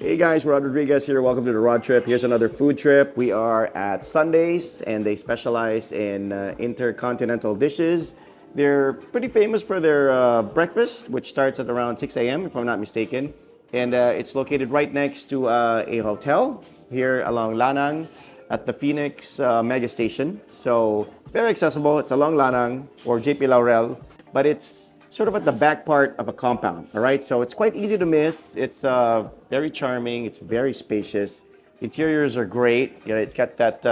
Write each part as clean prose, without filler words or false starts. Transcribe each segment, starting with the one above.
Hey guys, Rod Rodriguez here. Welcome to the Rod Trip. Here's another food trip. We are at Sundays and they specialize in intercontinental dishes. They're pretty famous for their breakfast, which starts at around 6 a.m. if I'm not mistaken. And it's located right next to a hotel here along Lanang at the Phoenix Mega Station. So it's very accessible. It's along Lanang or JP Laurel, but it's sort of at the back part of a compound, all right? So it's quite easy to miss. It's very charming. It's very spacious. Interiors are great. You know, it's got that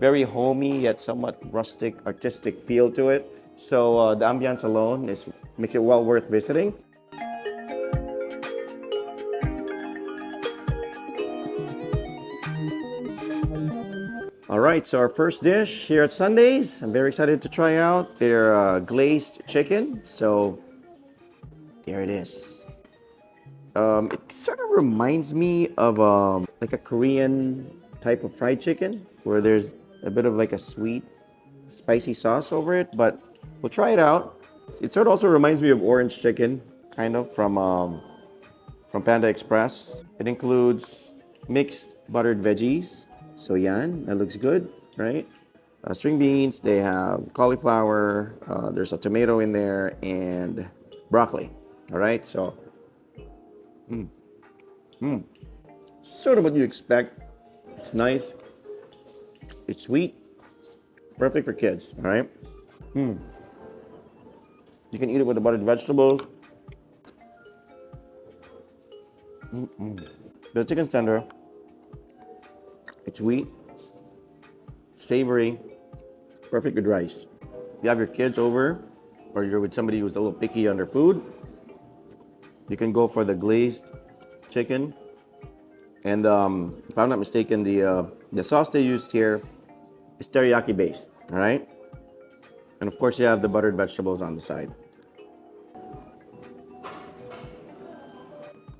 very homey yet somewhat rustic, artistic feel to it. So the ambiance alone makes it well worth visiting. All right, so our first dish here at Sundays, I'm very excited to try out their glazed chicken. So there it is. It sort of reminds me of like a Korean type of fried chicken where there's a bit of like a sweet, spicy sauce over it, but we'll try it out. It sort of also reminds me of orange chicken, kind of from Panda Express. It includes mixed buttered veggies. So yan, that looks good, right? String beans, they have cauliflower, there's a tomato in there, and broccoli, all right? So, sort of what you expect. It's nice, it's sweet, perfect for kids, all right? You can eat it with the buttered vegetables. The chicken's tender. It's sweet, savory, perfect with rice. If you have your kids over or you're with somebody who's a little picky on their food, you can go for the glazed chicken. And if I'm not mistaken, the sauce they used here is teriyaki based, all right? And of course, you have the buttered vegetables on the side.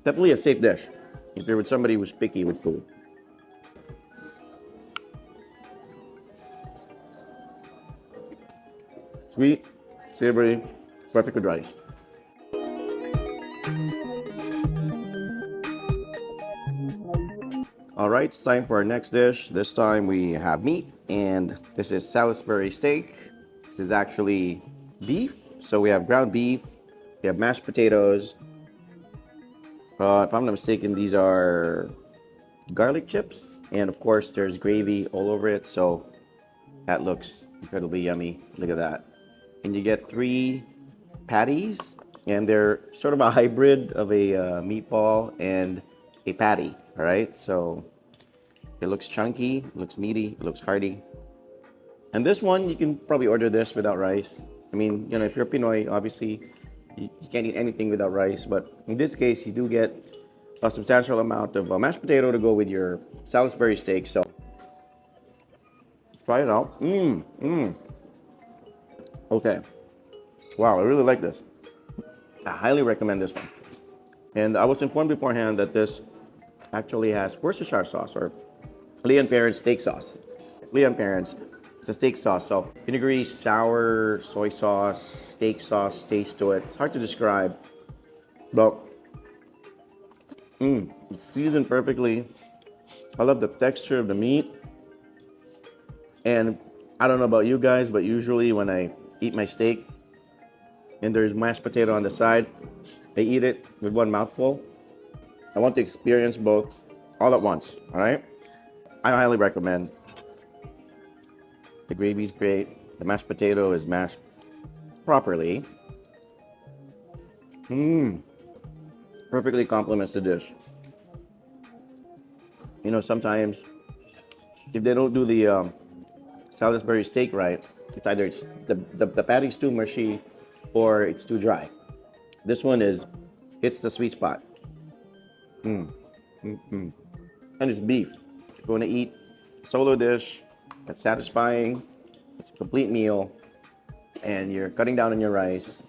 Definitely a safe dish if you're with somebody who's picky with food. Sweet, savory, perfect with rice. All right, it's time for our next dish. This time we have meat, and this is Salisbury steak. This is actually beef. So we have ground beef, we have mashed potatoes. If I'm not mistaken, these are garlic chips, and of course there's gravy all over it. So that looks incredibly yummy. Look at that. And you get 3 patties, and they're sort of a hybrid of a meatball and a patty, all right? So it looks chunky, it looks meaty, it looks hearty. And this one, you can probably order this without rice. I mean, you know, if you're Pinoy, obviously, you can't eat anything without rice, but in this case, you do get a substantial amount of mashed potato to go with your Salisbury steak, so try it out. Okay. Wow, I really like this. I highly recommend this one. And I was informed beforehand that this actually has Worcestershire sauce or Leon Parent's steak sauce. Leon Parent's, it's a steak sauce. So vinegary, sour, soy sauce, steak sauce taste to it. It's hard to describe, but it's seasoned perfectly. I love the texture of the meat. And I don't know about you guys, but usually when I eat my steak and there's mashed potato on the side, I eat it with one mouthful. I want to experience both all at once, all right? I highly recommend. The gravy's great. The mashed potato is mashed properly. Perfectly complements the dish. You know, sometimes if they don't do the Salisbury steak right, it's either the patty's too mushy or it's too dry. This one hits the sweet spot. And it's beef. If you want to eat a solo dish that's satisfying, it's a complete meal, and you're cutting down on your rice,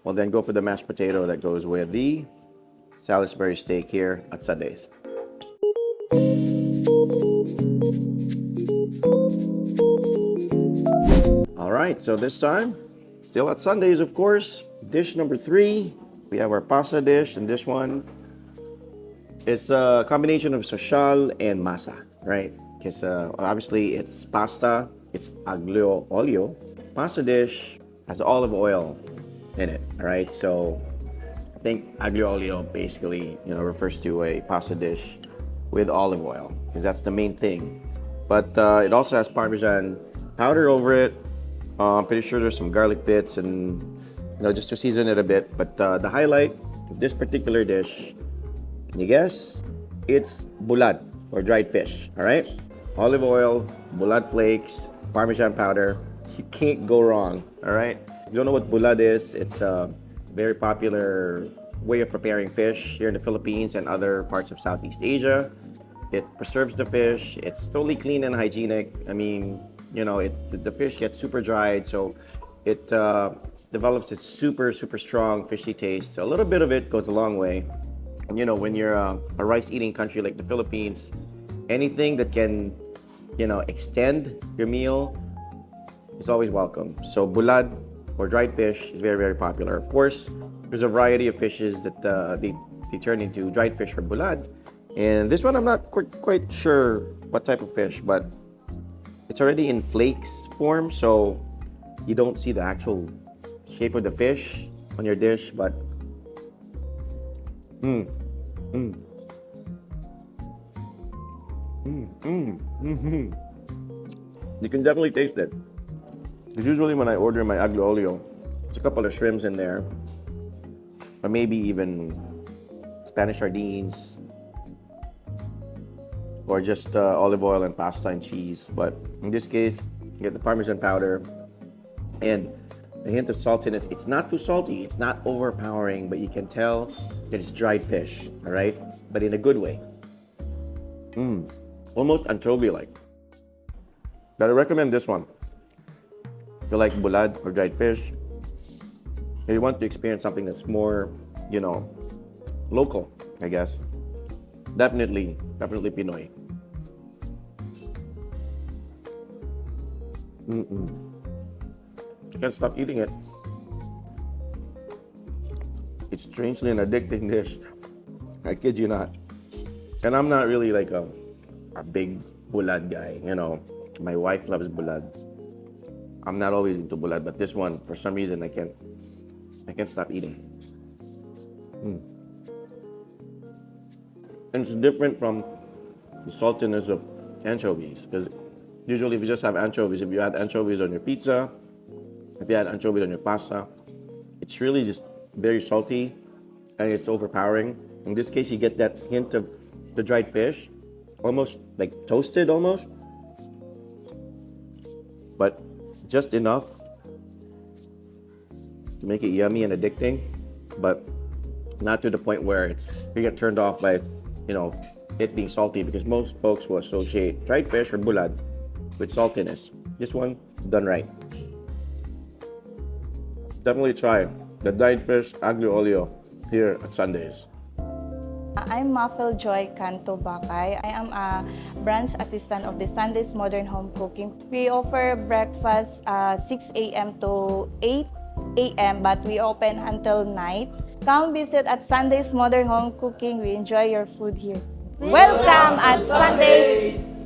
well then go for the mashed potato that goes with the Salisbury steak here at Sundays. All right, so this time, still at Sundays, of course, dish number 3. We have our pasta dish, and this one It's a combination of social and masa, right? Because obviously it's pasta, it's aglio olio. Pasta dish has olive oil in it, all right? So I think aglio olio basically, refers to a pasta dish with olive oil because that's the main thing. But it also has Parmesan powder over it. I'm pretty sure there's some garlic bits and, just to season it a bit. But the highlight of this particular dish, can you guess? It's bulad or dried fish, all right? Olive oil, bulad flakes, Parmesan powder. You can't go wrong, all right? If you don't know what bulad is, it's a very popular way of preparing fish here in the Philippines and other parts of Southeast Asia. It preserves the fish. It's totally clean and hygienic. I mean, the fish gets super dried, so it develops this super, super strong fishy taste. So a little bit of it goes a long way. And when you're a rice-eating country like the Philippines, anything that can, extend your meal is always welcome. So bulad or dried fish is very, very popular. Of course, there's a variety of fishes that they turn into dried fish or bulad. And this one, I'm not quite sure what type of fish, but it's already in flakes form, so you don't see the actual shape of the fish on your dish, but you can definitely taste it. Because usually when I order my aglio olio, it's a couple of shrimps in there, or maybe even Spanish sardines, or just olive oil and pasta and cheese. But in this case, you get the Parmesan powder and a hint of saltiness. It's not too salty, it's not overpowering, but you can tell that it's dried fish, all right? But in a good way. Almost anchovy-like. But I recommend this one. If you like bulad or dried fish, if you want to experience something that's more, local, I guess. Definitely Pinoy. I can't stop eating it. It's strangely an addicting dish. I kid you not. And I'm not really like a big bulad guy. My wife loves bulad. I'm not always into bulad, but this one, for some reason, I can't stop eating. And it's different from the saltiness of anchovies, because usually if you just have anchovies, if you add anchovies on your pizza, if you add anchovies on your pasta, it's really just very salty and it's overpowering. In this case, you get that hint of the dried fish, almost like toasted almost, but just enough to make it yummy and addicting, but not to the point where you get turned off by it being salty, because most folks will associate dried fish or bulad with saltiness. This one, done right. Definitely try the dried fish aglio olio here at Sundays. I'm Mafel Joy Canto Bakay. I am a branch assistant of the Sundays Modern Home Cooking. We offer breakfast 6 a.m. to 8 a.m. but we open until night. Come visit at Sundays Modern Home Cooking. We enjoy your food here. Welcome at Sundays